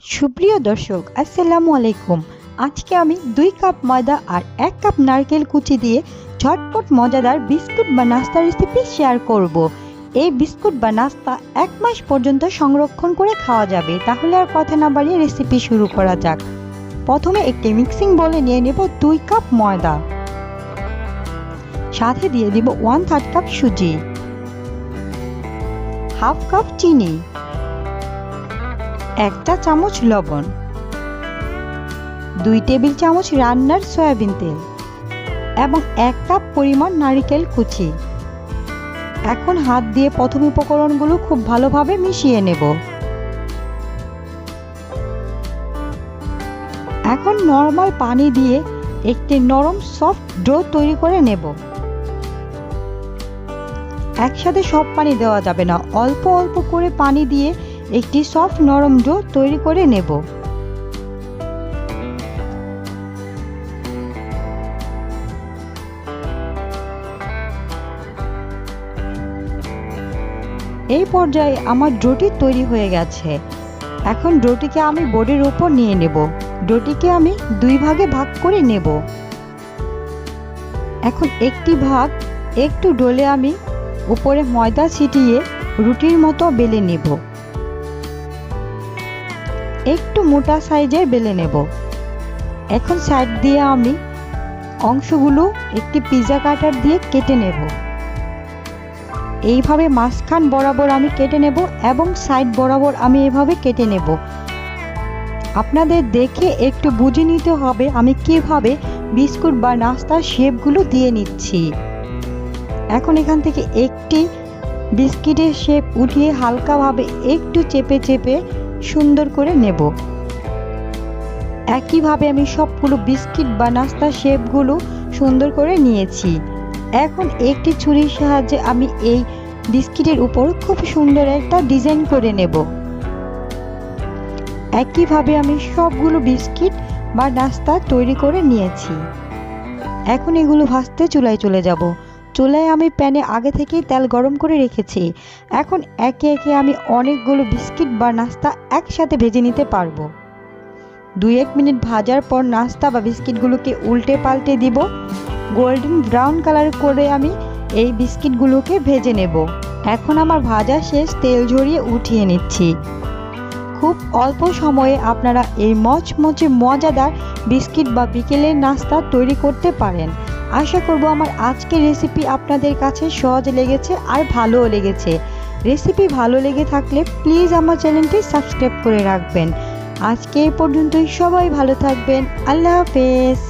সুপ্রিয় দর্শক, আসসালামু আলাইকুম। আজকে আমি 2 কাপ ময়দা আর 1 কাপ নারকেল কুচি দিয়ে ঝটপট মজাদার বিস্কুট বা নাস্তা রেসিপি শেয়ার করব। এই বিস্কুট বা নাস্তা 1 মাস পর্যন্ত সংরক্ষণ করে খাওয়া যাবে। তাহলে আর কথা না বাড়িয়ে রেসিপি শুরু করা যাক। প্রথমে একটি মিক্সিং বলে নিয়ে নেব 2 কাপ ময়দা, সাথে দিয়ে দিব 1/3 কাপ সুজি, হাফ কাপ চিনি, 1 চা চামচ লবণ, 2 টেবিল চামচ রান্নার সয়াবিন তেল এবং 1 কাপ পরিমাণ নারকেল কুচি। এখন হাত দিয়ে প্রথম উপকরণগুলো খুব ভালোভাবে মিশিয়ে নেব। এখন নরমাল পানি দিয়ে একটি নরম সফট ডো তৈরি করে নেব। একসাথে সব পানি দেওয়া যাবে না, অল্প অল্প করে পানি দিয়ে একটি সফট নরম ডো তৈরি করে নেব। এই পর্যায়ে আমার ডোটি তৈরি হয়ে গেছে। এখন ডোটিকে আমি বোর্ডের উপর নিয়ে নেব। ডোটিকে আমি 2 ভাগে ভাগ করে নেব। এখন একটি ভাগ একটু ডলে আমি উপরে ময়দা ছিটিয়ে রুটির মতো বেলে নেব। একটু মোটা সাইজের বেলে নেব। এখন সাইড দিয়ে আমি অংশগুলো একটি পিৎজা কাটার দিয়ে কেটে নেব। এইভাবে মাঝখান বরাবর আমি কেটে নেব এবং সাইড বরাবর আমি এভাবে কেটে নেব। আপনাদের দেখে একটু বুঝে নিতে হবে আমি কিভাবে বিস্কুট বা নাস্তার শেপগুলো দিয়ে নিচ্ছি। এখন এখান থেকে একটি বিস্কিটের শেপ উঠিয়ে হালকাভাবে একটু চেপে চেপে সুন্দর করে নেব। একইভাবে আমি সবগুলো বিস্কিট বা নাস্তার শেপগুলো সুন্দর করে নিয়েছি। এখন একটি ছুরির সাহায্যে আমি এই বিস্কিটের উপর খুব সুন্দর একটা ডিজাইন করে নেব। একইভাবে আমি সবগুলো বিস্কিট বা নাস্তা তৈরি করে নিয়েছি। এখন এগুলো ভাজতে চুলায় চলে যাব। চুলায় আমি প্যানে আগে থেকেই তেল গরম করে রেখেছি। এখন একে একে আমি অনেকগুলো বিস্কিট বা নাস্তা একসাথে ভেজে নিতে পারবো। 2-1 মিনিট ভাজার পর নাস্তা বা বিস্কিটগুলোকে উল্টে পাল্টে দিব। গোল্ডেন ব্রাউন কালার করে আমি এই বিস্কিটগুলোকে ভেজে নেব। এখন আমার ভাজা শেষ, তেল ঝরিয়ে উঠিয়ে নিচ্ছি। খুব অল্প সময়ে আপনারা এই মচমচে মজাদার বিস্কিট বা বিকেলের নাস্তা তৈরি করতে পারেন। আশা করব আমার আজকের রেসিপি আপনাদের কাছে সহজ লেগেছে আর ভালোও লেগেছে। রেসিপি ভালো লেগে থাকলে প্লিজ আমার চ্যানেলটি সাবস্ক্রাইব করে রাখবেন। আজকে এই পর্যন্তই, সবাই ভালো থাকবেন। আল্লাহ হাফেজ।